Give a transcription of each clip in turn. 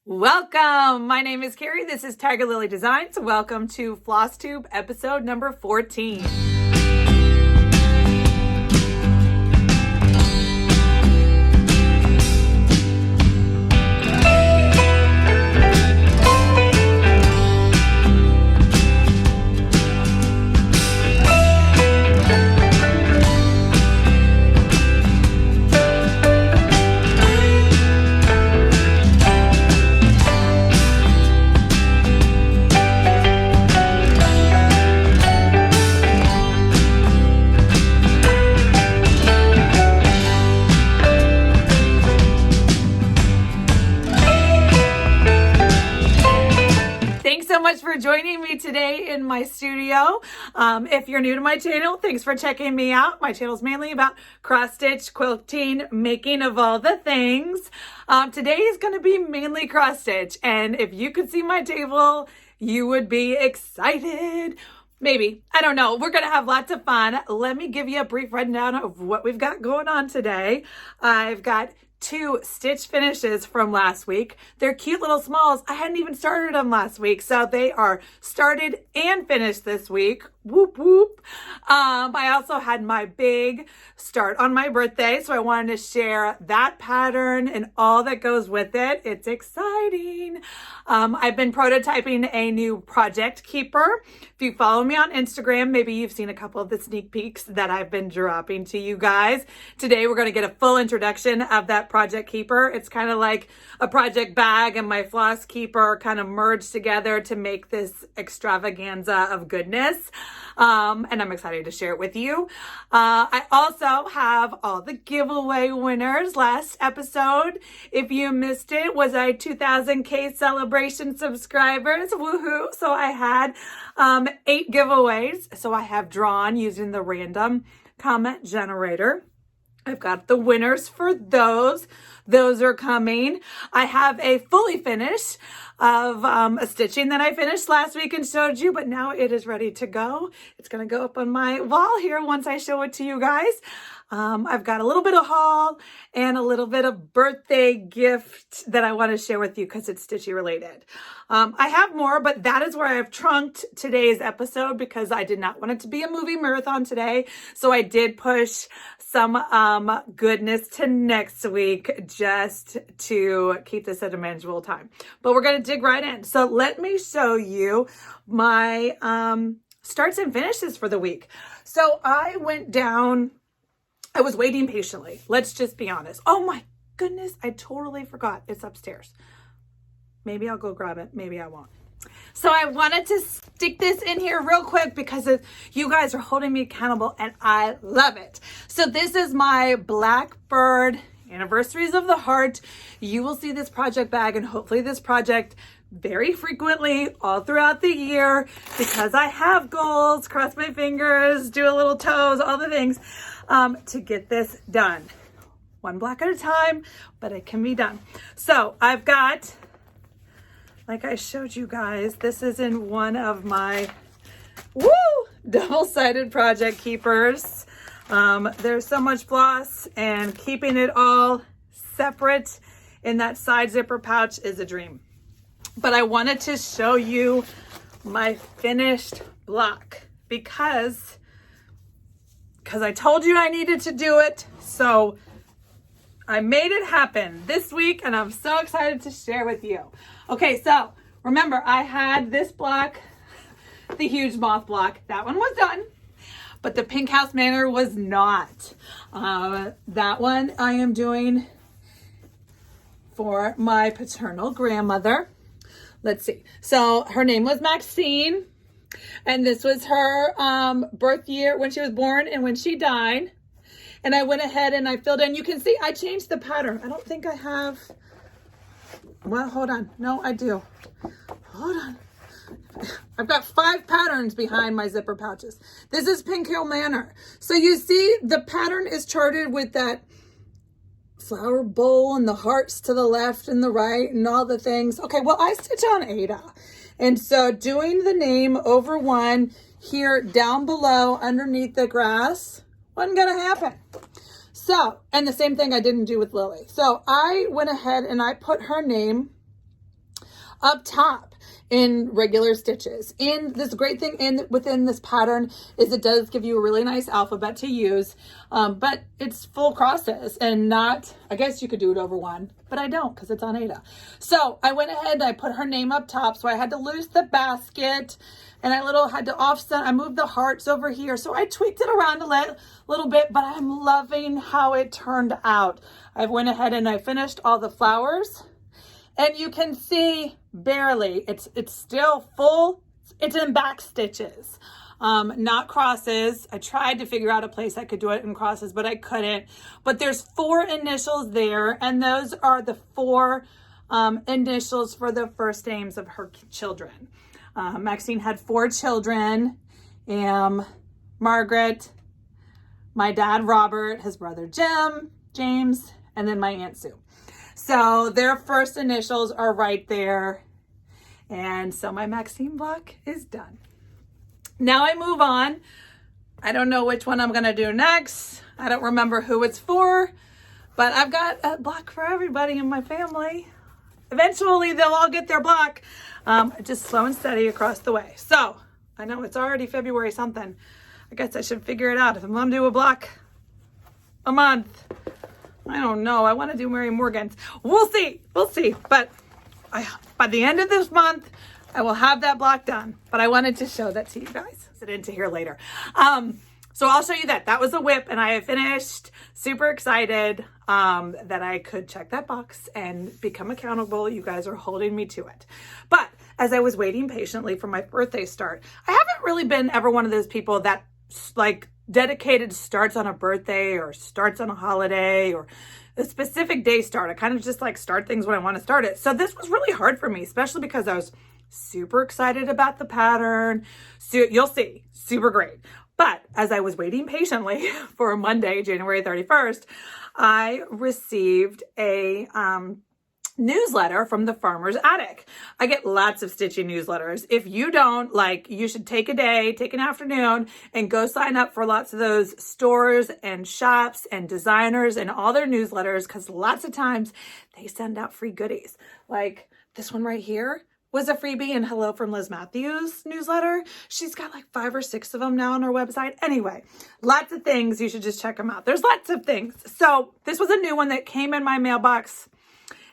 Welcome. My name is Kari. This is Tiger Lily Designs. Welcome to Flosstube episode number 14. For joining me today in my studio. If you're new to my channel, thanks for checking me out. My channel is mainly about cross stitch, quilting, making of all the things. Today is going to be mainly cross stitch, and if you could see my table, you would be excited. Maybe, I don't know. We're going to have lots of fun. Let me give you a brief rundown of what we've got going on today. I've got 2 stitch finishes from last week. They're cute little smalls. I hadn't even started them last week, so they are started and finished this week. Whoop, whoop. I also had my big start on my birthday, so I wanted to share that pattern and all that goes with it. It's exciting. I've been prototyping a new project keeper. If you follow me on Instagram, maybe you've seen a couple of the sneak peeks that I've been dropping to you guys. Today, we're going to get a full introduction of that project keeper. It's kind of like a project bag and my floss keeper kind of merged together to make this extravaganza of goodness. And I'm excited to share it with you. I also have all the giveaway winners. Last episode, if you missed it, was I 2000K celebration subscribers. Woohoo. So I had 8 giveaways. So I have drawn using the random comment generator. I've got the winners for those. Those are coming. I have a fully finished of a stitching that I finished last week and showed you, but now it is ready to go. It's going to go up on my wall here once I show it to you guys. I've got a little bit of haul and a little bit of birthday gift that I want to share with you because it's stitchy related. I have more, but that is where I've trunked today's episode because I did not want it to be a movie marathon today. So I did push some goodness to next week just to keep this at a manageable time. But we're going to dig right in. So let me show you my starts and finishes for the week. So I went down. I was waiting patiently. Let's just be honest. Oh my goodness. I totally forgot. It's upstairs. Maybe I'll go grab it. Maybe I won't. So I wanted to stick this in here real quick because you guys are holding me accountable and I love it. So this is my Blackbird Anniversaries of the Heart. You will see this project bag and hopefully this project very frequently all throughout the year because I have goals, cross my fingers, do a little toes, all the things to get this done. One block at a time, but it can be done. So I've got, like I showed you guys, this is in one of my double-sided project keepers. There's so much floss and keeping it all separate in that side zipper pouch is a dream. But I wanted to show you my finished block because I told you I needed to do it. So I made it happen this week and I'm so excited to share with you. Okay, so remember I had this block, the huge moth block. That one was done, but the Pink House Manor was not. That one I am doing for my paternal grandmother. Let's see. So her name was Maxine. And this was her birth year when she was born and when she died. And I went ahead and I filled in. You can see I changed the pattern. I don't think I have. Well, hold on. No, I do. Hold on. I've got 5 patterns behind my zipper pouches. This is Pink Hill Manor. So you see the pattern is charted with that flower bowl and the hearts to the left and the right and all the things. Okay, well, I stitch on Aida. And so doing the name over one here down below underneath the grass wasn't going to happen. So, and the same thing I didn't do with Lily. So I went ahead and I put her name up top in regular stitches. And this great thing within this pattern is it does give you a really nice alphabet to use, but it's full crosses and not, I guess you could do it over one, but I don't because it's on Aida. So I went ahead and I put her name up top. So I had to loose the basket and I had to offset. I moved the hearts over here. So I tweaked it around a little bit, but I'm loving how it turned out. I went ahead and I finished all the flowers. And you can see barely, it's still full. It's in back stitches, not crosses. I tried to figure out a place I could do it in crosses, but I couldn't. But there's 4 initials there, and those are the 4 initials for the first names of her children. Maxine had 4 children, Margaret, my dad, Robert, his brother, James, and then my Aunt Sue. So their first initials are right there. And so my Maxine block is done. Now I move on. I don't know which one I'm going to do next. I don't remember who it's for, but I've got a block for everybody in my family. Eventually they'll all get their block, just slow and steady across the way. So I know it's already February something. I guess I should figure it out. If I'm going to do a block a month, I don't know. I want to do Mary Morgan's. We'll see. We'll see. But by the end of this month, I will have that block done. But I wanted to show that to you guys. Sit into here later. So I'll show you that. That was a whip, and I finished. Super excited that I could check that box and become accountable. You guys are holding me to it. But as I was waiting patiently for my birthday start, I haven't really been ever one of those people that like dedicated starts on a birthday or starts on a holiday or a specific day start. I kind of just like start things when I want to start it. So this was really hard for me, especially because I was super excited about the pattern. So you'll see, super great. But as I was waiting patiently for Monday, January 31st, I received a newsletter from the Farmer's Attic. I get lots of stitching newsletters. If you don't, you should take a day, take an afternoon and go sign up for lots of those stores and shops and designers and all their newsletters, because lots of times they send out free goodies. Like this one right here was a freebie and Hello from Liz Matthews newsletter. She's got 5 or 6 of them now on her website. Anyway, lots of things. You should just check them out. There's lots of things. So this was a new one that came in my mailbox.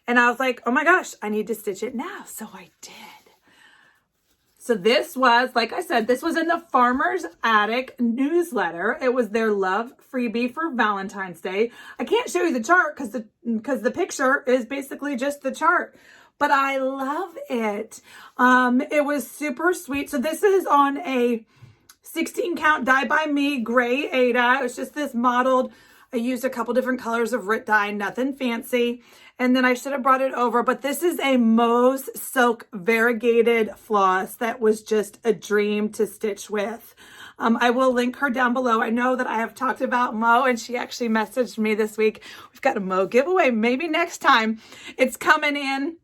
And I was like, oh my gosh, I need to stitch it now. So I did. So this was, like I said, this was in the Farmer's Attic newsletter. It was their love freebie for Valentine's Day. I can't show you the chart because the picture is basically just the chart. But I love it. It was super sweet. So this is on a 16 count die by me gray Aida. It was just this modeled. I used a couple different colors of Rit dye, nothing fancy. And then I should have brought it over, but this is a Mo's Silk variegated floss that was just a dream to stitch with. I will link her down below. I know that I have talked about Mo, and she actually messaged me this week. We've got a Mo giveaway, maybe next time. It's coming in.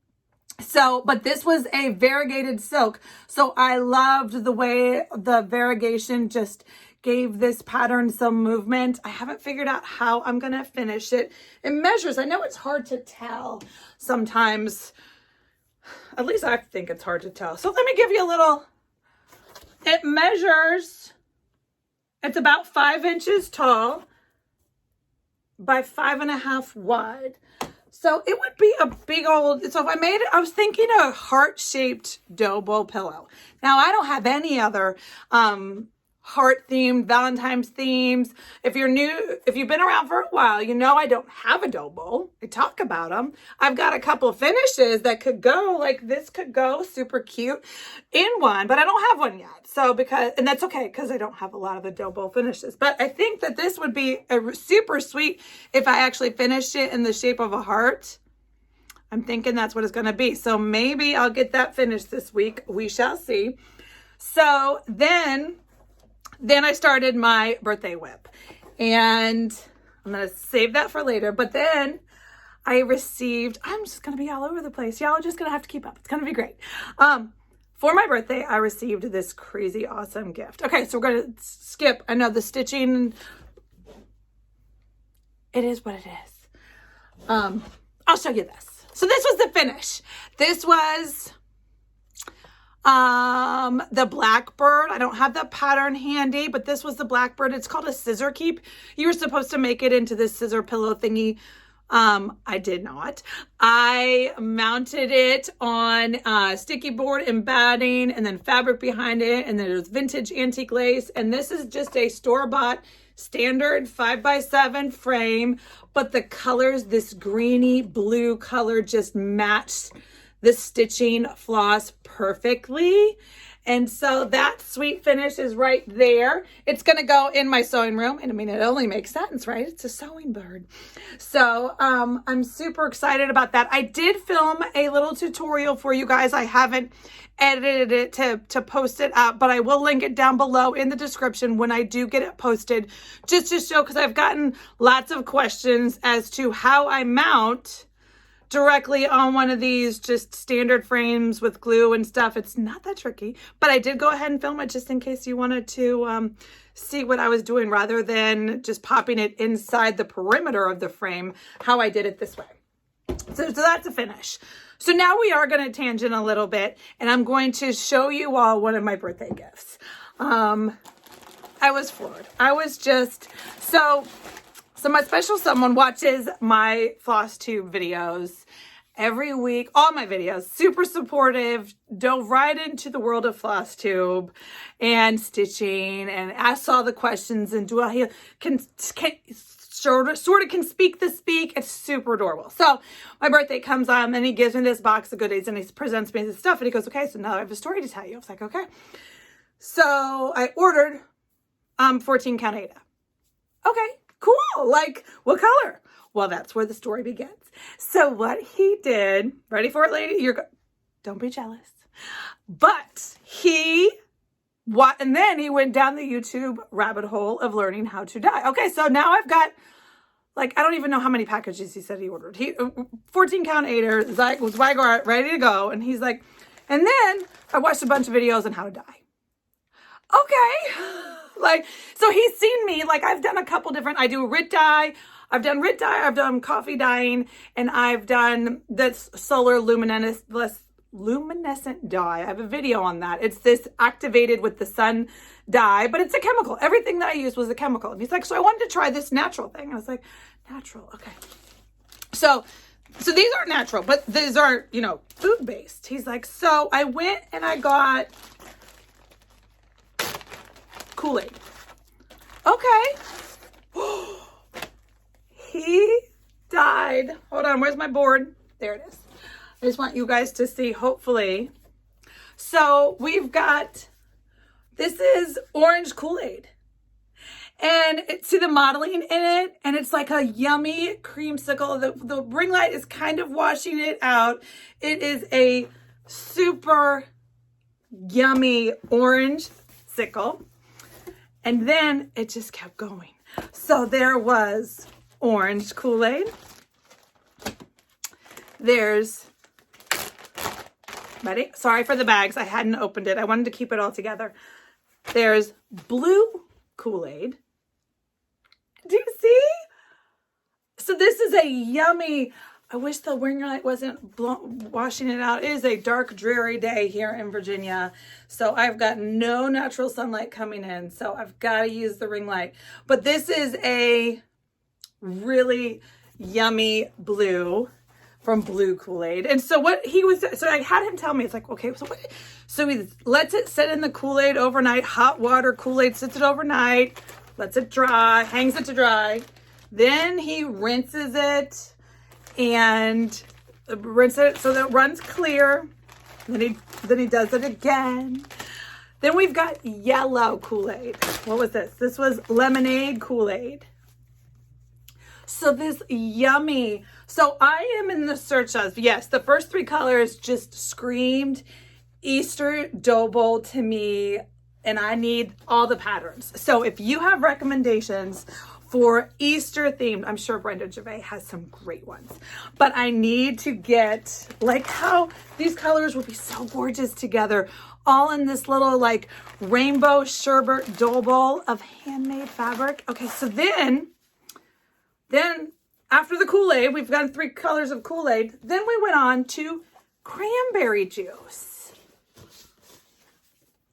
So, but this was a variegated silk. So I loved the way the variegation just gave this pattern some movement. I haven't figured out how I'm going to finish it. It measures. I know it's hard to tell sometimes. At least I think it's hard to tell. So let me give you a little. It measures. It's about 5 inches tall by 5.5 wide. So it would be a big old, so if I made it, I was thinking a heart-shaped dough bowl pillow. Now I don't have any other heart themed, Valentine's themes. If you're new, if you've been around for a while, you know I don't have a dough bowl. I talk about them. I've got a couple of finishes that could go, like this could go super cute in one, but I don't have one yet. So and that's okay because I don't have a lot of the dough bowl finishes. But I think that this would be a super sweet if I actually finished it in the shape of a heart. I'm thinking that's what it's going to be. So maybe I'll get that finished this week. We shall see. So then I started my birthday whip, and I'm going to save that for later. But then I received, I'm just going to be all over the place. Y'all are just going to have to keep up. It's going to be great. For my birthday, I received this crazy awesome gift. Okay, so we're going to skip. I know the stitching, it is what it is. I'll show you this. So this was the finish. This was The Blackbird, I don't have the pattern handy, but this was the Blackbird. It's called a scissor keep. You were supposed to make it into this scissor pillow thingy. I did not. I mounted it on sticky board and batting, and then fabric behind it, and then there's vintage antique lace, and this is just a store-bought standard 5x7 frame, but the colors, this greeny blue color, just matched the stitching floss perfectly. And so that sweet finish is right there. It's going to go in my sewing room. And I mean, it only makes sense, right? It's a sewing bird. So I'm super excited about that. I did film a little tutorial for you guys. I haven't edited it to post it up, but I will link it down below in the description when I do get it posted, just to show, because I've gotten lots of questions as to how I mount directly on one of these just standard frames with glue and stuff. It's not that tricky, but I did go ahead and film it just in case you wanted to see what I was doing rather than just popping it inside the perimeter of the frame, how I did it this way. So that's a finish. So now we are going to tangent a little bit, and I'm going to show you all one of my birthday gifts. I was floored. I was just, so my special someone watches my Flosstube videos every week, all my videos, super supportive, dove right into the world of Flosstube and stitching, and asked all the questions, and can sort of can speak the speak. It's super adorable. So my birthday comes on, and he gives me this box of goodies, and he presents me this stuff, and he goes, okay, so now I have a story to tell you. I was like, okay. So I ordered 14 count Aida. Okay. Cool. Like, what color? Well, that's where the story begins. So what he did, ready for it, lady? Don't be jealous. But and then he went down the YouTube rabbit hole of learning how to dye. Okay, so now I've got, like, I don't even know how many packages he said he ordered. 14 count Aida, was Zygarde, ready to go. And he's like, and then I watched a bunch of videos on how to dye. Okay. Like, so he's seen me, like, I've done a couple different, I do Rit dye, I've done coffee dyeing, and I've done this solar luminescent dye. I have a video on that. It's this activated with the sun dye, but it's a chemical. Everything that I used was a chemical. And he's like, so I wanted to try this natural thing. And I was like, natural, okay. So these aren't natural, but these are, food-based. He's like, so I went and I got Kool Aid. Okay. He dyed. Hold on. Where's my board? There it is. I just want you guys to see, hopefully. So we've got, this is orange Kool Aid. And see the modeling in it? And it's like a yummy creamsicle. The ring light is kind of washing it out. It is a super yummy orange sickle. And then it just kept going. So there was orange Kool Aid. There's, ready? Sorry for the bags. I hadn't opened it. I wanted to keep it all together. There's blue Kool Aid. Do you see? So this is a yummy, I wish the ring light wasn't washing it out. It is a dark, dreary day here in Virginia. So I've got no natural sunlight coming in. So I've got to use the ring light. But this is a really yummy blue from Blue Kool Aid. And so so I had him tell me, it's like, okay, so he lets it sit in the Kool Aid overnight, hot water Kool Aid, sits it overnight, lets it dry, hangs it to dry. Then he rinses it and rinse it so that it runs clear. Then he does it again. Then we've got yellow Kool Aid. What was this? This was lemonade Kool Aid. So this yummy. So I am in the search of, yes, the first three colors just screamed Easter dough bowl to me, and I need all the patterns. So if you have recommendations for Easter themed, I'm sure Brenda Gervais has some great ones, but I need to get, like, how these colors would be so gorgeous together, all in this little like rainbow sherbet dough bowl of handmade fabric. Okay, so then after the Kool Aid, we've got 3 colors of Kool Aid. Then we went on to Cranberry Juice.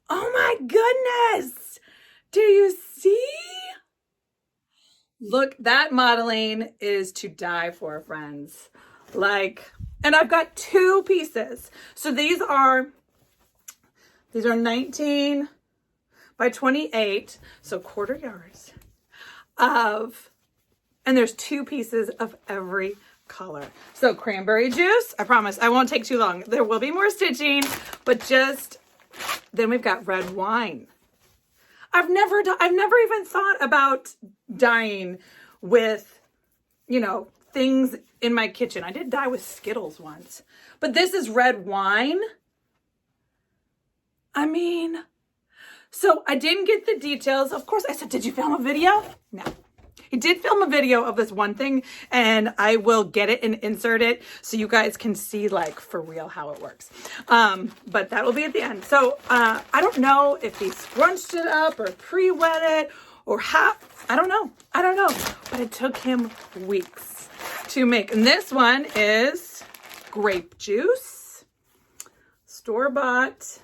Oh my goodness. Do you see? Look, that modeling is to die for, friends. Like, and I've got 2 pieces. So these are 19 by 28, so quarter yards of, and there's 2 pieces of every color. So cranberry juice, I promise I won't take too long. There will be more stitching, but then we've got red wine. I've never even thought about dyeing with, you know, things in my kitchen. I did dye with Skittles once, but this is red wine. I mean, so I didn't get the details. Of course, I said, did you film a video? No. He did film a video of this one thing, and I will get it and insert it so you guys can see, like, for real how it works. But that will be at the end. So I don't know if he scrunched it up or pre-wet it or how. I don't know. But it took him weeks to make. And this one is grape juice, store-bought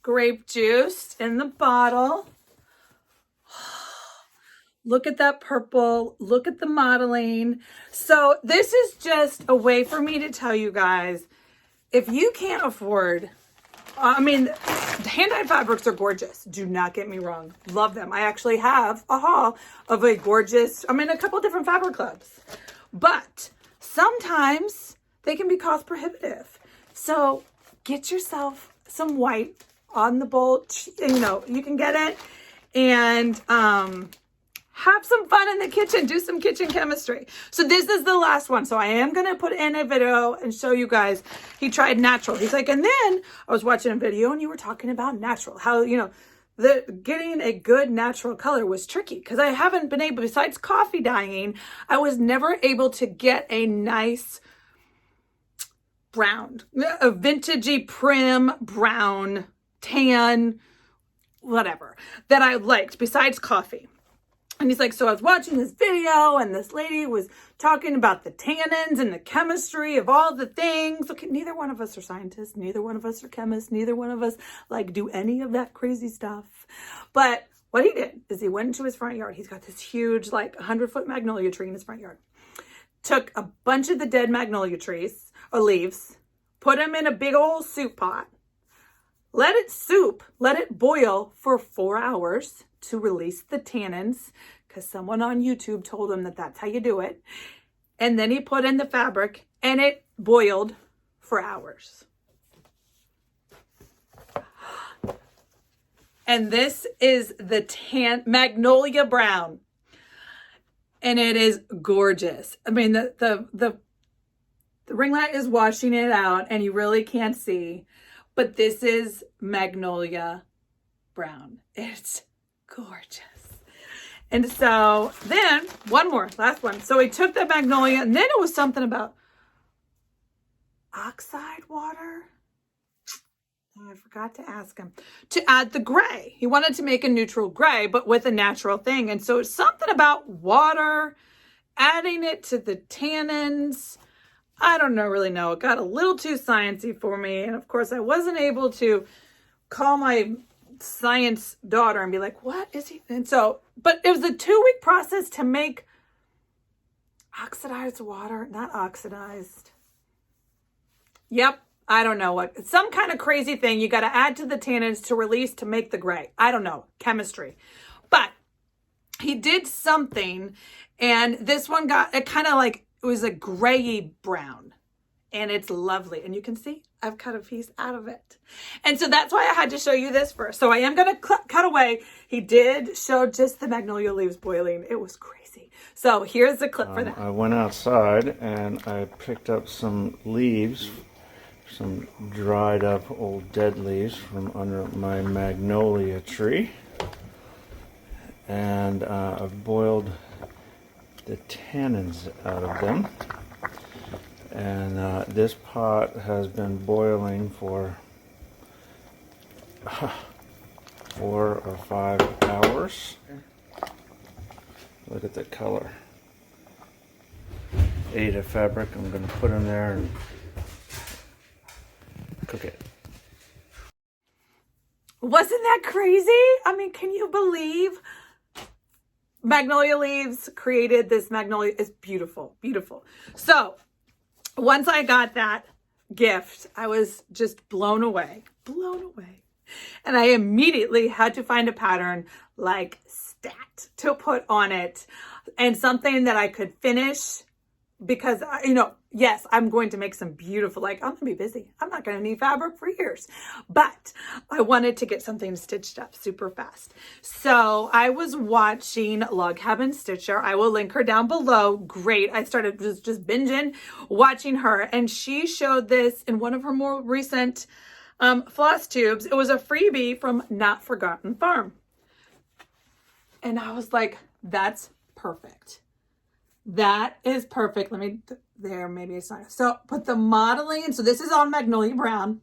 grape juice in the bottle. Look at that purple. Look at the modeling. So this is just a way for me to tell you guys, if you can't afford, I mean, hand-dyed fabrics are gorgeous. Do not get me wrong. Love them. I actually have a haul of a gorgeous, I'm in a couple different fabric clubs. But sometimes they can be cost prohibitive. So get yourself some white on the bolt. You know, you can get it. And, have some fun in the kitchen. Do some kitchen chemistry. So this is the last one. So I am going to put in a video and show you guys. He tried natural. He's like, and then I was watching a video and you were talking about natural. How, you know, getting a good natural color was tricky because I haven't been able, besides coffee dyeing, I was never able to get a nice brown, a vintagey prim brown, tan, whatever that I liked besides coffee. And he's like, so I was watching this video and this lady was talking about the tannins and the chemistry of all the things. Okay, neither one of us are scientists. Neither one of us are chemists. Neither one of us like do any of that crazy stuff. But what he did is he went into his front yard. He's got this huge, like 100-foot magnolia tree in his front yard. Took a bunch of the dead magnolia trees or leaves, put them in a big old soup pot, let it boil for 4 hours to release the tannins, because someone on YouTube told him that that's how you do it. And then he put in the fabric and it boiled for hours. And this is the Magnolia Brown. And it is gorgeous. I mean, the ring light is washing it out and you really can't see. But this is Magnolia Brown. It's gorgeous. And so then last one. So he took the Magnolia and then it was something about oxide water. Oh, I forgot to ask him to add the gray. He wanted to make a neutral gray, but with a natural thing. And so it's something about water, adding it to the tannins. I don't really know. It got a little too sciencey for me. And of course I wasn't able to call my science daughter and be like, what is he? And so, but it was a 2-week process to make oxidized water, not oxidized. Yep. I don't know what, some kind of crazy thing you got to add to the tannins to release to make the gray. I don't know, chemistry. But he did something and this one got, it kind of like, it was a grayy brown and it's lovely. And you can see I've cut a piece out of it. And so that's why I had to show you this first. So I am going to cut away. He did show just the magnolia leaves boiling. It was crazy. So here's the clip for that. I went outside and I picked up some leaves, some dried up old dead leaves from under my magnolia tree. And I've boiled the tannins out of them. And this pot has been boiling for 4 or 5 hours. Look at the color. Aida fabric. I'm going to put in there and cook it. Wasn't that crazy? I mean, can you believe Magnolia Leaves created this Magnolia? It's beautiful, beautiful. So once I got that gift, I was just blown away. And I immediately had to find a pattern like stat to put on it and something that I could finish because, yes, I'm going to make some beautiful, I'm going to be busy. I'm not going to need fabric for years, but I wanted to get something stitched up super fast. So I was watching Log Cabin Stitcher. I will link her down below. Great. I started just binging watching her, and she showed this in one of her more recent floss tubes. It was a freebie from Not Forgotten Farm. And I was like, that's perfect. That is perfect. Maybe it's not. So put the modeling. So this is on Magnolia Brown.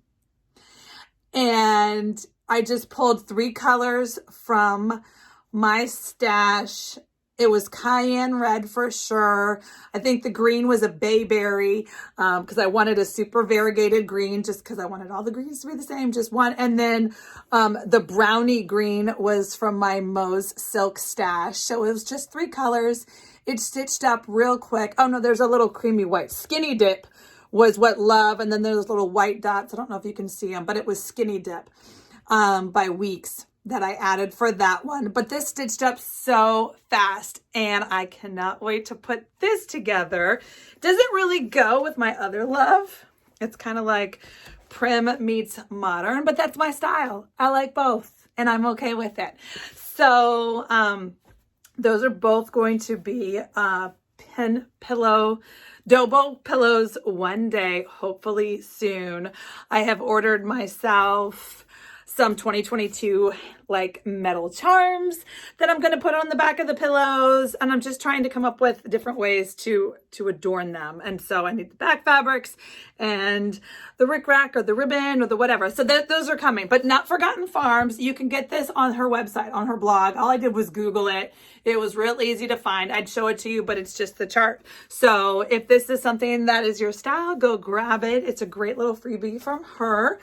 And I just pulled 3 colors from my stash. It was cayenne red for sure. I think the green was a bayberry because I wanted a super variegated green just because I wanted all the greens to be the same, just one. And then the brownie green was from my Mo's Silk stash. So it was just 3 colors. It stitched up real quick. Oh no, there's a little creamy white. Skinny Dip was what Love, and then there's little white dots. I don't know if you can see them, but it was Skinny Dip by Weeks that I added for that one. But this stitched up so fast, and I cannot wait to put this together. Doesn't really go with my other Love. It's kind of like prim meets modern, but that's my style. I like both, and I'm okay with it. So those are both going to be pen pillow Dobo pillows one day, hopefully soon. I have ordered myself some 2022 metal charms that I'm going to put on the back of the pillows, and I'm just trying to come up with different ways to adorn them. And so I need the back fabrics and the rickrack or the ribbon or the whatever. So those are coming, but Not Forgotten Farms. You can get this on her website, on her blog. All I did was Google it. It was real easy to find. I'd show it to you, but it's just the chart. So if this is something that is your style, go grab it. It's a great little freebie from her,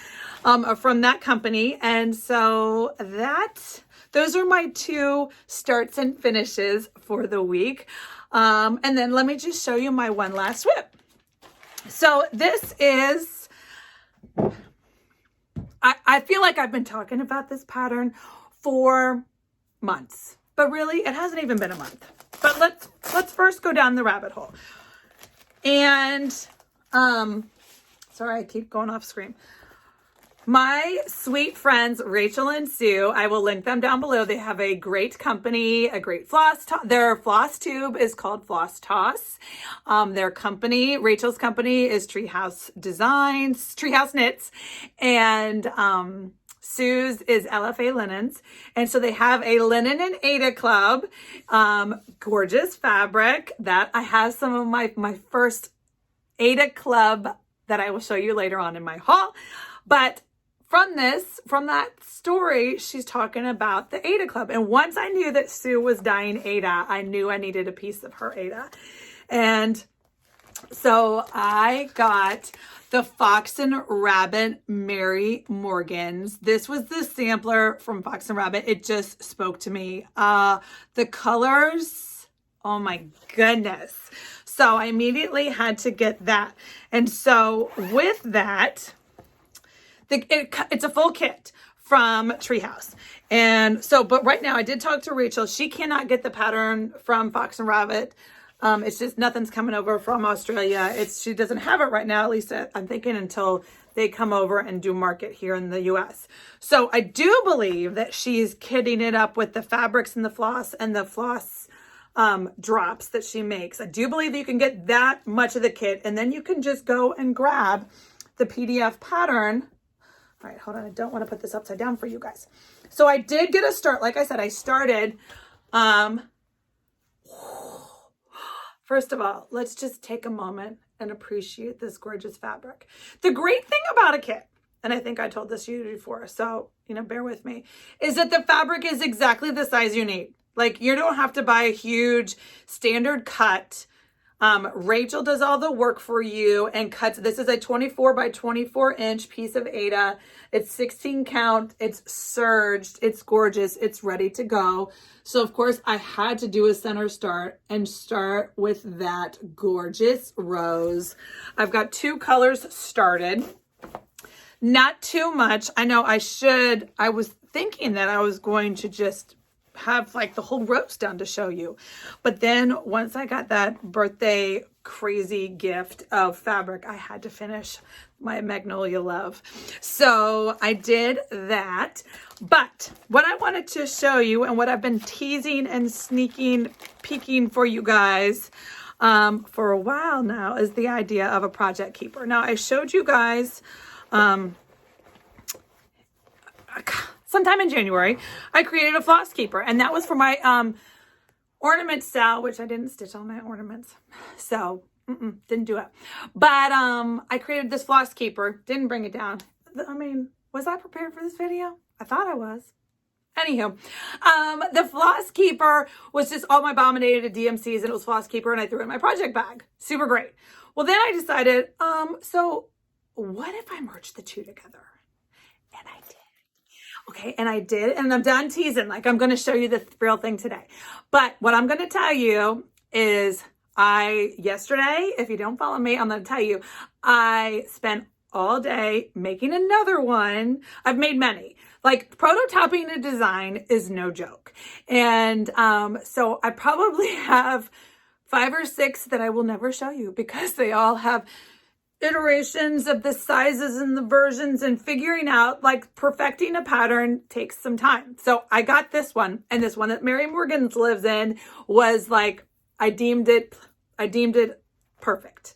from that company. And so those are my 2 starts and finishes for the week. And then let me just show you my one last whip. So this is, I feel like I've been talking about this pattern for months, but really it hasn't even been a month. But let's first go down the rabbit hole. And, sorry, I keep going off screen. My sweet friends, Rachel and Sue, I will link them down below. They have a great company, a great floss. Their floss tube is called Floss Toss. Their company, Rachel's company, is Treehouse Designs, Treehouse Knits, and Sue's is LFA Linens. And so they have a Linen and Aida Club, gorgeous fabric that I have some of my first Aida Club that I will show you later on in my haul. But from that story, she's talking about the Aida Club. And once I knew that Sue was dyeing Aida, I knew I needed a piece of her Aida. And so I got the Fox and Rabbit Mary Morgans. This was the sampler from Fox and Rabbit. It just spoke to me. The colors, oh my goodness. So I immediately had to get that. And so with that, it's a full kit from Treehouse. And so, but right now I did talk to Rachel. She cannot get the pattern from Fox and Rabbit. It's just nothing's coming over from Australia. She doesn't have it right now, at least I'm thinking until they come over and do market here in the US. So I do believe that she's kitting it up with the fabrics and the floss drops that she makes. I do believe that you can get that much of the kit, and then you can just go and grab the PDF pattern. All right, hold on. I don't want to put this upside down for you guys. So I did get a start. Like I said, I started. First of all, let's just take a moment and appreciate this gorgeous fabric. The great thing about a kit, and I think I told this to you before, so, bear with me, is that the fabric is exactly the size you need. Like, you don't have to buy a huge standard cut Rachel does all the work for you and cuts. This is a 24 by 24 inch piece of Aida. It's 16 count. It's serged. It's gorgeous. It's ready to go. So of course I had to do a center start and start with that gorgeous rose. I've got 2 colors started. Not too much. I know I should. I was thinking that I was going to just have like the whole rose done to show you. But then once I got that birthday crazy gift of fabric, I had to finish my Magnolia love. So I did that. But what I wanted to show you and what I've been teasing and peeking for you guys for a while now is the idea of a project keeper. Now I showed you guys sometime in January, I created a floss keeper, and that was for my ornament style, which I didn't stitch all my ornaments, so didn't do it. But I created this floss keeper, didn't bring it down. I mean, was I prepared for this video? I thought I was. Anywho, the floss keeper was just all my Abominated DMCs, and it was floss keeper, and I threw it in my project bag. Super great. Well, then I decided, so what if I merged the 2 together? And I did. Okay, and I did, and I'm done teasing. Like, I'm going to show you the real thing today. But what I'm going to tell you is yesterday, if you don't follow me, I'm going to tell you, I spent all day making another one. I've made many. Like, prototyping a design is no joke. And so I probably have 5 or 6 that I will never show you because they all have iterations of the sizes and the versions, and figuring out, like, perfecting a pattern takes some time. So I got this one, and this one that Mary Morgan's lives in was like, I deemed it perfect.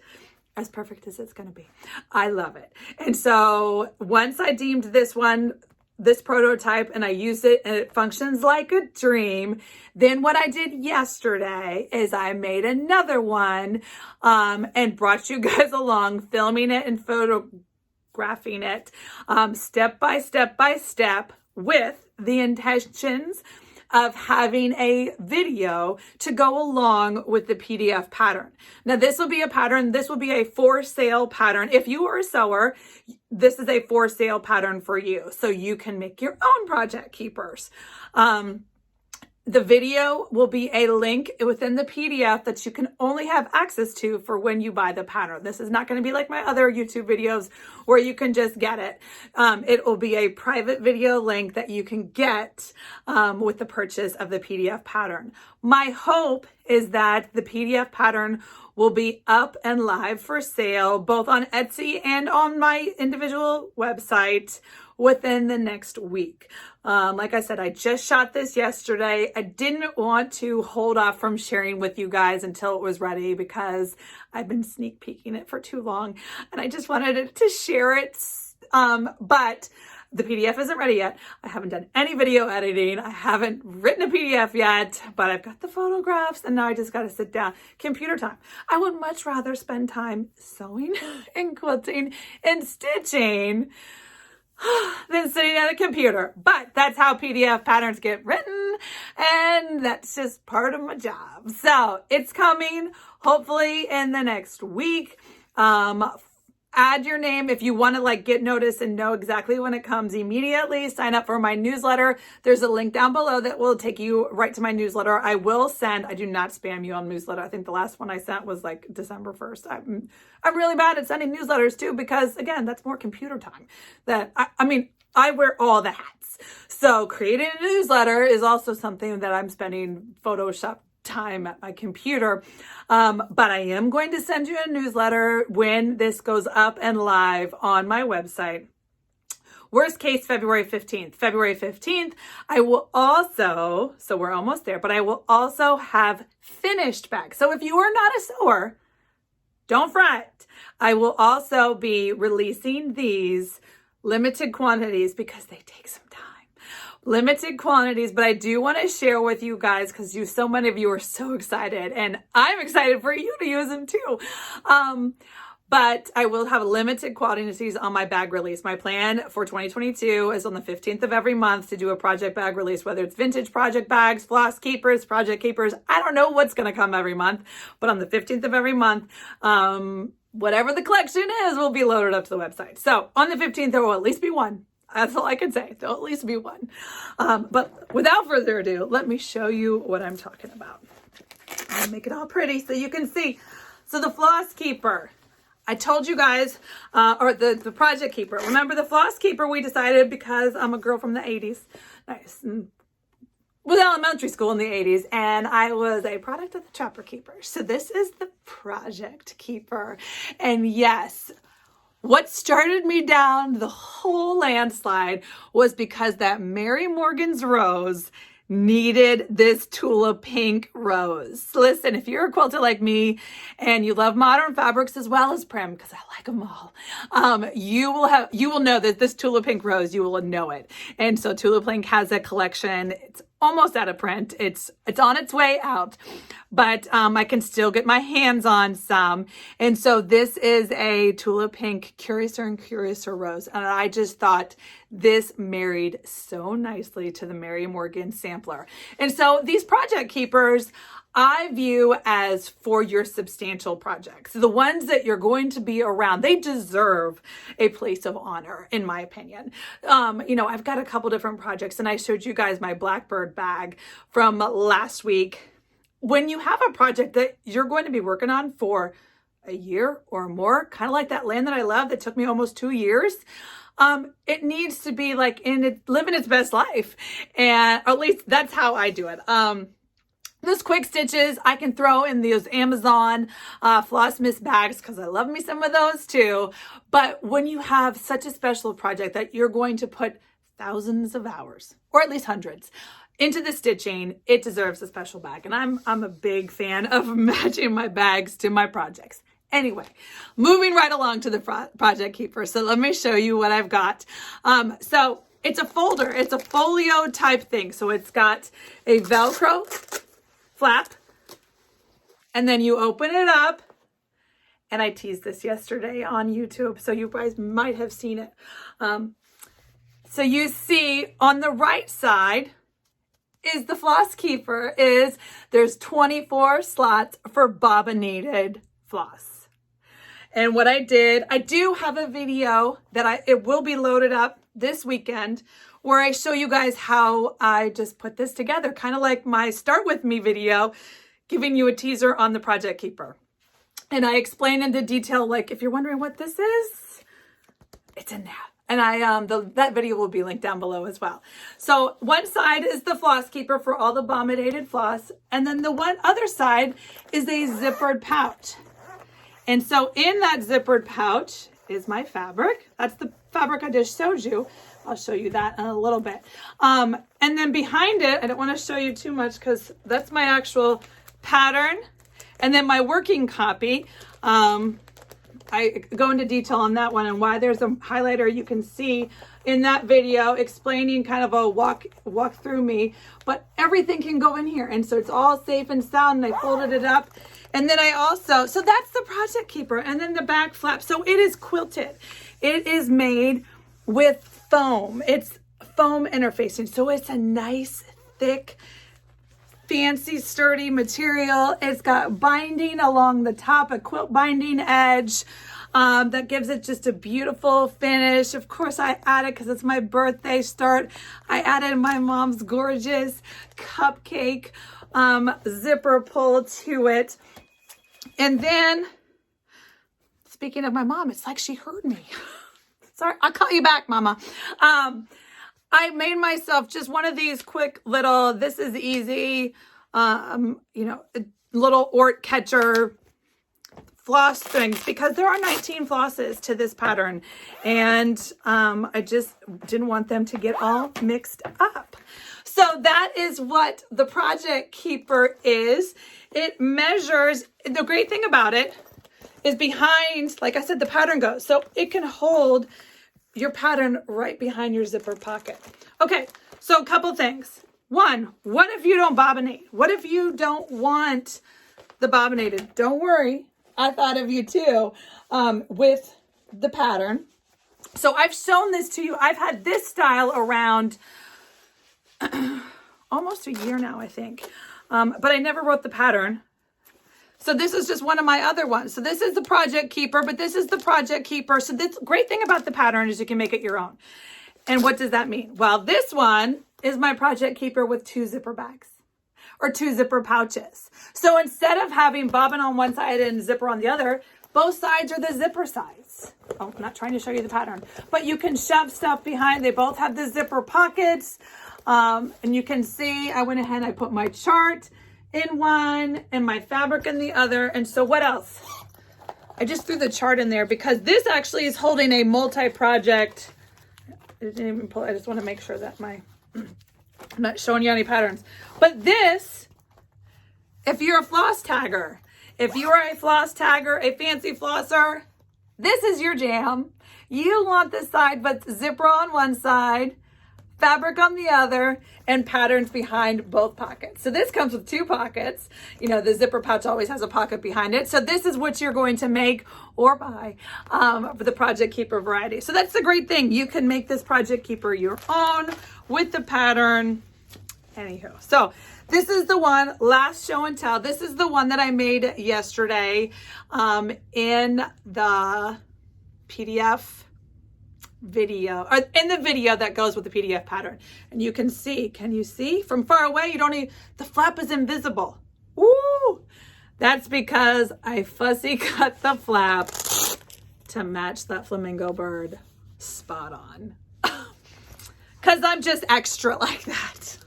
As perfect as it's going to be. I love it. And so once I deemed this one, this prototype, and I used it and it functions like a dream, then what I did yesterday is I made another one and brought you guys along, filming it and photographing it step by step with the intentions of having a video to go along with the PDF pattern. Now, this will be a pattern. This will be a for sale pattern. If you are a sewer, this is a for sale pattern for you. So you can make your own project keepers. The video will be a link within the PDF that you can only have access to for when you buy the pattern. This is not going to be like my other YouTube videos where you can just get it. It will be a private video link that you can get with the purchase of the PDF pattern. My hope is that the PDF pattern will be up and live for sale, both on Etsy and on my individual website within the next week. Like I said, I just shot this yesterday. I didn't want to hold off from sharing with you guys until it was ready because I've been sneak peeking it for too long and I just wanted to share it. But the PDF isn't ready yet. I haven't done any video editing. I haven't written a PDF yet, but I've got the photographs and now I just got to sit down. Computer time. I would much rather spend time sewing and quilting and stitching than sitting at a computer. But that's how PDF patterns get written, and that's just part of my job. So it's coming hopefully in the next week. Add your name if you want to get notice and know exactly when it comes immediately. Sign up for my newsletter. There's a link down below that will take you right to my newsletter. I do not spam you on newsletter. I think the last one I sent was December 1st. I'm really bad at sending newsletters too, because again, that's more computer time. I wear all the hats. So creating a newsletter is also something that I'm spending Photoshop time at my computer. But I am going to send you a newsletter when this goes up and live on my website. Worst case, February 15th. February 15th, I will also, so we're almost there, but I will also have finished bags. So if you are not a sewer, don't fret. I will also be releasing these limited quantities because they take some time. Limited quantities, but I do want to share with you guys because so many of you are so excited and I'm excited for you to use them too. but I will have limited quantities on my bag release. My plan for 2022 is on the 15th of every month to do a project bag release, whether it's vintage project bags, floss keepers, project keepers. I don't know what's going to come every month, but on the 15th of every month, whatever the collection is will be loaded up to the website. So on the 15th, there will at least be one. That's all I can say. There'll at least be one. But without further ado, let me show you what I'm talking about. I'll make it all pretty so you can see. So the floss keeper. I told you guys, or the project keeper. Remember the floss keeper we decided because I'm a girl from the 80s. Nice. Was elementary school in the 80s, and I was a product of the Trapper Keeper. So this is the project keeper. And yes, what started me down the whole landslide was because that Mary Morgan's rose needed this Tula Pink rose. Listen, if you're a quilter like me and you love modern fabrics as well as prim, because I like them all, you will know that this Tula Pink rose, you will know it. And so Tula Pink has a collection. It's almost out of print. It's on its way out, but I can still get my hands on some. And so this is a Tula Pink Curiouser and Curiouser rose. And I just thought this married so nicely to the Mary Morgan sampler. And so these project keepers, I view as for your substantial projects. The ones that you're going to be around, they deserve a place of honor, in my opinion. I've got a couple different projects, and I showed you guys my Blackbird bag from last week. When you have a project that you're going to be working on for a year or more, kind of like that land that I love that took me almost 2 years, it needs to be like living its best life. And or at least that's how I do it. Those quick stitches I can throw in those Amazon floss mist bags because I love me some of those too. But when you have such a special project that you're going to put thousands of hours, or at least hundreds, into the stitching, it deserves a special bag. And I'm a big fan of matching my bags to my projects. Anyway, moving right along to the project keeper. So let me show you what I've got. So it's a folder. It's a folio type thing. So it's got a Velcro flap, and then you open it up, and I teased this yesterday on YouTube, so you guys might have seen it. So you see on the right side is the floss keeper. There's 24 slots for bobbinated floss. And what I do have a video that it will be loaded up this weekend where I show you guys how I just put this together, kind of like my Start With Me video, giving you a teaser on the project keeper. And I explain into detail, like if you're wondering what this is, it's in there. And that video will be linked down below as well. So one side is the floss keeper for all the bobbinated floss. And then the other side is a zippered pouch. And so in that zippered pouch is my fabric. That's the fabric I just showed you. I'll show you that in a little bit. And then behind it, I don't want to show you too much because that's my actual pattern. And then my working copy. I go into detail on that one and why there's a highlighter you can see in that video explaining kind of a walk through me. But everything can go in here. And so it's all safe and sound. And I folded it up. And then so that's the project keeper. And then the back flap. So it is quilted. It is made with foam. It's foam interfacing. So it's a nice, thick, fancy, sturdy material. It's got binding along the top, a quilt binding edge that gives it just a beautiful finish. Of course, I added, because it's my birthday start, I added my mom's gorgeous cupcake zipper pull to it. And then, speaking of my mom, it's like she heard me. Sorry, I'll call you back, Mama. I made myself just one of these quick little, this is easy, little Ort catcher floss things, because there are 19 flosses to this pattern. And I just didn't want them to get all mixed up. So that is what the project keeper is. It measures, the great thing about it is behind, like I said, the pattern goes. So it can hold your pattern right behind your zipper pocket. Okay, so a couple things. One, what if you don't bobbinate? What if you don't want the bobbinated? Don't worry. I thought of you too, with the pattern. So I've shown this to you. I've had this style around almost a year now, I think. But I never wrote the pattern. So this is just one of my other ones. So this is the Project Keeper, but this is the Project Keeper. So the great thing about the pattern is you can make it your own. And what does that mean? Well, this one is my Project Keeper with 2 zipper bags or 2 zipper pouches. So instead of having bobbin on one side and zipper on the other, both sides are the zipper sides. Oh, I'm not trying to show you the pattern, but you can shove stuff behind. They both have the zipper pockets. And you can see I went ahead and I put my chart in one and my fabric in the other. And so what else? I just threw the chart in there because this actually is holding a multi-project. I didn't even pull. I just want to make sure that I'm not showing you any patterns. But this, if you're a floss tagger, if you are a floss tagger, a fancy flosser, this is your jam. You want the side, but zipper on one side, fabric on the other, and patterns behind both pockets. So this comes with 2 pockets. You know, the zipper pouch always has a pocket behind it. So this is what you're going to make or buy for the Project Keeper variety. So that's the great thing. You can make this Project Keeper your own with the pattern. Anywho, so this is the one, last show and tell. This is the one that I made yesterday in the PDF video, or in the video that goes with the PDF pattern. And you can see, can you see? From far away, you don't even, the flap is invisible. Woo! That's because I fussy cut the flap to match that flamingo bird spot on. Because I'm just extra like that.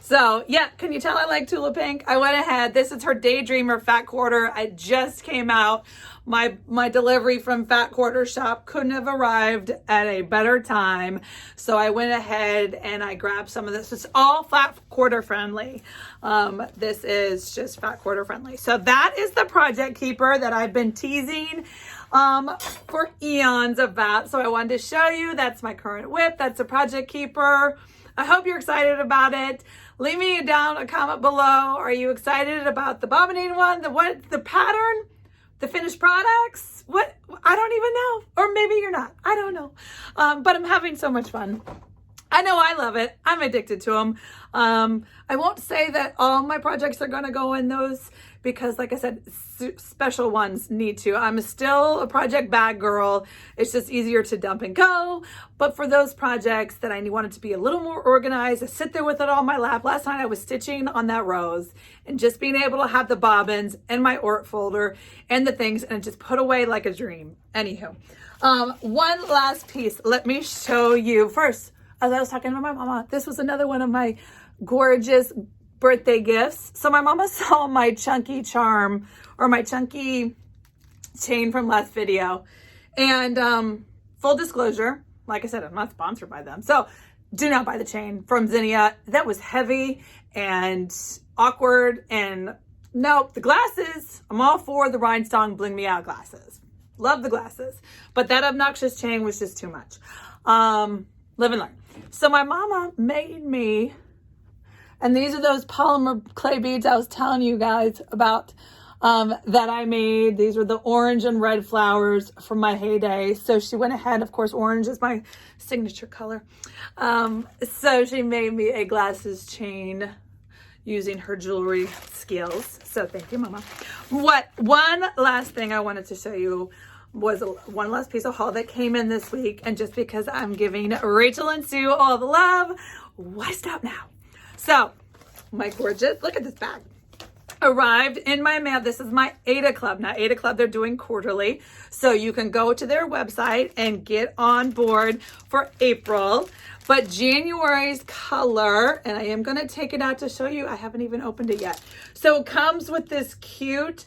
So yeah, can you tell I like Tula Pink? I went ahead. This is her Daydreamer Fat Quarter. I just came out. My delivery from Fat Quarter Shop couldn't have arrived at a better time. So I went ahead and I grabbed some of this. It's all Fat Quarter friendly. This is just Fat Quarter friendly. So that is the Project Keeper that I've been teasing for eons about. So I wanted to show you. That's my current whip. That's a Project Keeper. I hope you're excited about it. Leave me down a comment below. Are you excited about the bobbinating one? The pattern? The finished products? What? I don't even know. Or maybe you're not. I don't know. But I'm having so much fun. I know I love it. I'm addicted to them. I won't say that all my projects are going to go in those because, like I said, special ones need to. I'm still a project bag girl. It's just easier to dump and go. But for those projects that I wanted to be a little more organized, I sit there with it on my lap. Last night I was stitching on that rose and just being able to have the bobbins and my ORT folder and the things and just put away like a dream. Anywho, one last piece. Let me show you first. As I was talking to my mama, this was another one of my gorgeous birthday gifts. So my mama saw my chunky charm or my chunky chain from last video. And full disclosure, like I said, I'm not sponsored by them. So do not buy the chain from Zinnia. That was heavy and awkward. And no, the glasses, I'm all for the rhinestone bling me out glasses. Love the glasses. But that obnoxious chain was just too much. Live and learn. So my mama made me, and these are those polymer clay beads I was telling you guys about that I made. These were the orange and red flowers from my heyday. So she went ahead, of course, orange is my signature color. So she made me a glasses chain using her jewelry skills. So thank you, Mama. One last thing I wanted to show you was one last piece of haul that came in this week. And just because I'm giving Rachel and Sue all the love, why stop now? So my gorgeous, look at this bag, arrived in my mail. This is my Aida Club. Now Aida Club, they're doing quarterly. So you can go to their website and get on board for April. But January's color, and I am going to take it out to show you. I haven't even opened it yet. So it comes with this cute,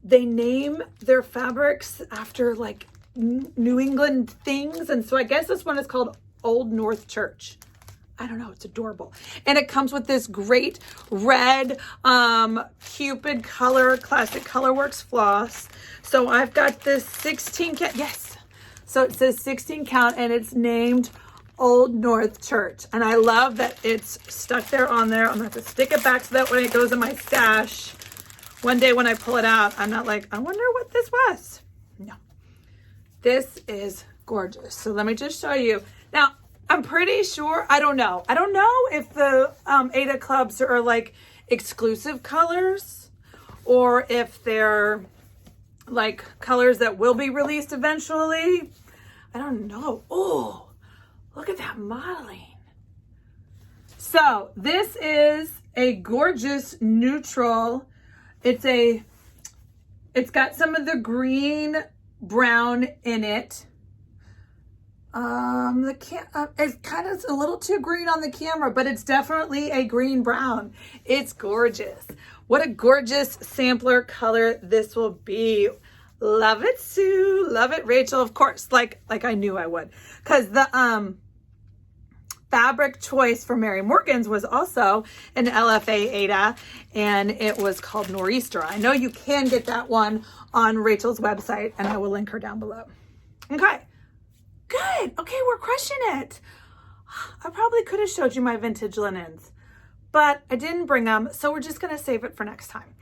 they name their fabrics after like New England things. And so I guess this one is called Old North Church. I don't know, it's adorable. And it comes with this great red Cupid color, classic Colorworks floss. So I've got this 16 count, yes. So it says 16 count and it's named Old North Church. And I love that it's stuck there on there. I'm gonna have to stick it back so that when it goes in my stash, one day when I pull it out, I'm not like, I wonder what this was. No, this is gorgeous. So let me just show you. Now, I'm pretty sure, I don't know if the Aida clubs are like exclusive colors or if they're like colors that will be released eventually. I don't know. Oh, look at that modeling. So this is a gorgeous neutral. It's got some of the green brown in it. It's kind of a little too green on the camera, but it's definitely a green brown. It's gorgeous. What a gorgeous sampler color this will be. Love it, Sue. Love it, Rachel. Of course, like I knew I would, because the fabric choice for Mary Morgan's was also an LFA Aida, and it was called Nor'easter. I know you can get that one on Rachel's website, and I will link her down below. Okay, good. Okay, we're crushing it. I probably could have showed you my vintage linens, but I didn't bring them, so we're just going to save it for next time,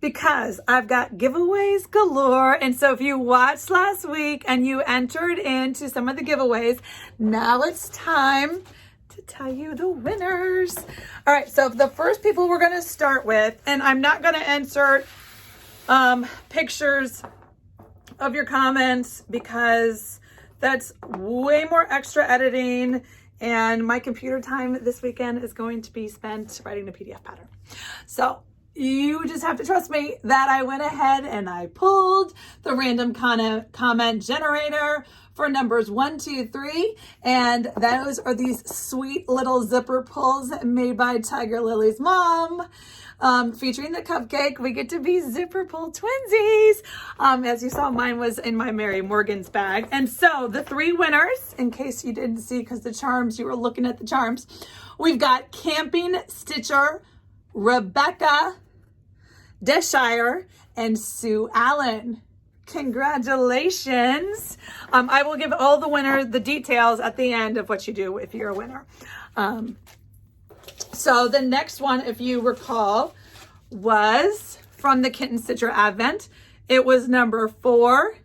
because I've got giveaways galore. And so if you watched last week and you entered into some of the giveaways, now it's time to tell you the winners. All right, so the first people we're going to start with, and I'm not going to insert pictures of your comments because that's way more extra editing, and my computer time this weekend is going to be spent writing the PDF pattern. So you just have to trust me that I went ahead and I pulled the random comment generator for numbers 1, 2, 3. And those are these sweet little zipper pulls made by Tiger Lily's mom. Featuring the cupcake, we get to be zipper pull twinsies. As you saw, mine was in my Mary Morgan's bag. And so the 3 winners, in case you didn't see, because the charms, you were looking at the charms, we've got Camping Stitcher, Rebecca Deshire, and Sue Allen. Congratulations. I will give all the winners the details at the end of what you do if you're a winner. So the next one, if you recall, was from the Kitten Stitcher Advent. It was number 4,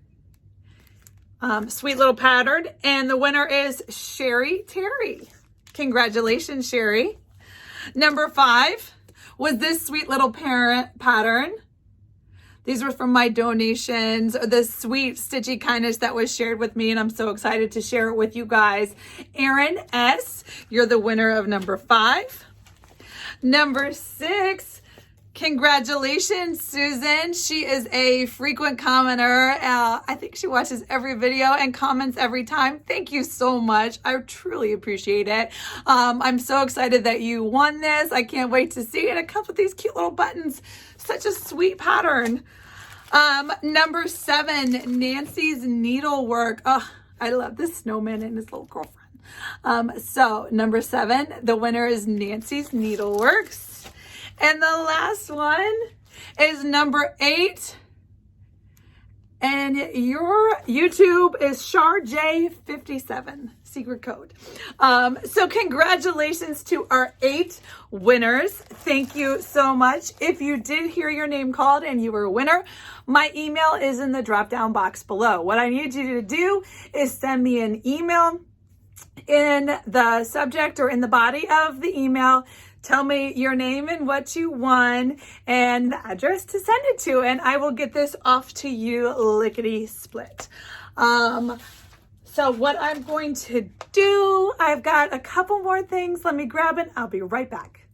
Sweet Little Pattern, and the winner is Sherry Terry. Congratulations, Sherry. Number 5 was this Sweet Little Pattern. These were from my donations, the sweet stitchy kindness that was shared with me, and I'm so excited to share it with you guys. Erin S., you're the winner of number 5. Number 6, congratulations, Susan. She is a frequent commenter. I think she watches every video and comments every time. Thank you so much. I truly appreciate it. I'm so excited that you won this. I can't wait to see it. It comes with these cute little buttons. Such a sweet pattern. Number 7, Nancy's Needlework. Oh, I love this snowman and his little girlfriend. So number 7, the winner is Nancy's Needleworks. And the last one is number 8. And your YouTube is SharJ57, secret code. So congratulations to our 8 winners. Thank you so much. If you did hear your name called and you were a winner, my email is in the drop-down box below. What I need you to do is send me an email in the subject or in the body of the email. Tell me your name and what you won and the address to send it to, and I will get this off to you lickety split. So what I'm going to do, I've got a couple more things. Let me grab it. I'll be right back.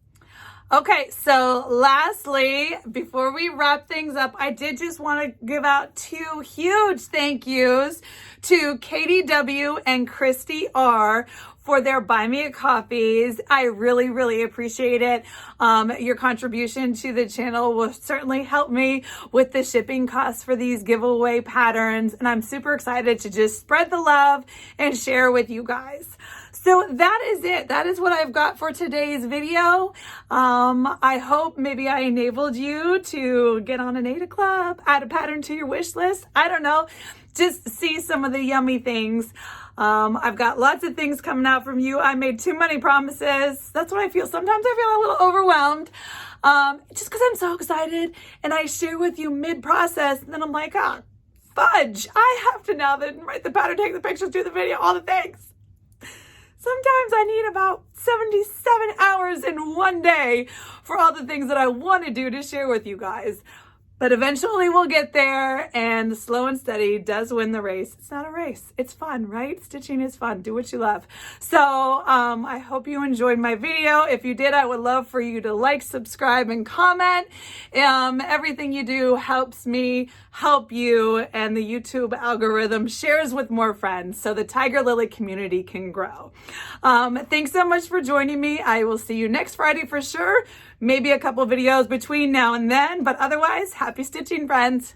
Okay, so lastly, before we wrap things up, I did just want to give out 2 huge thank yous to Katie W. and Christy R. for their Buy Me a Coffees. I really, really appreciate it. Your contribution to the channel will certainly help me with the shipping costs for these giveaway patterns. And I'm super excited to just spread the love and share with you guys. So that is it. That is what I've got for today's video. I hope maybe I enabled you to get on an Aida club, add a pattern to your wish list. I don't know. just see some of the yummy things. I've got lots of things coming out from you. I made too many promises. That's what I feel. Sometimes I feel a little overwhelmed, just because I'm so excited and I share with you mid-process, and then I'm like, fudge. I have to now then write the pattern, take the pictures, do the video, all the things. Sometimes I need about 77 hours in one day for all the things that I want to do to share with you guys. But eventually we'll get there, and slow and steady does win the race. It's not a race. It's fun, right? Stitching is fun. Do what you love. So I hope you enjoyed my video. If you did, I would love for you to like, subscribe, and comment. Everything you do helps me help you, and the YouTube algorithm shares with more friends so the Tiger Lily community can grow. Thanks so much for joining me. I will see you next Friday for sure. Maybe a couple videos between now and then, but otherwise, happy stitching, friends.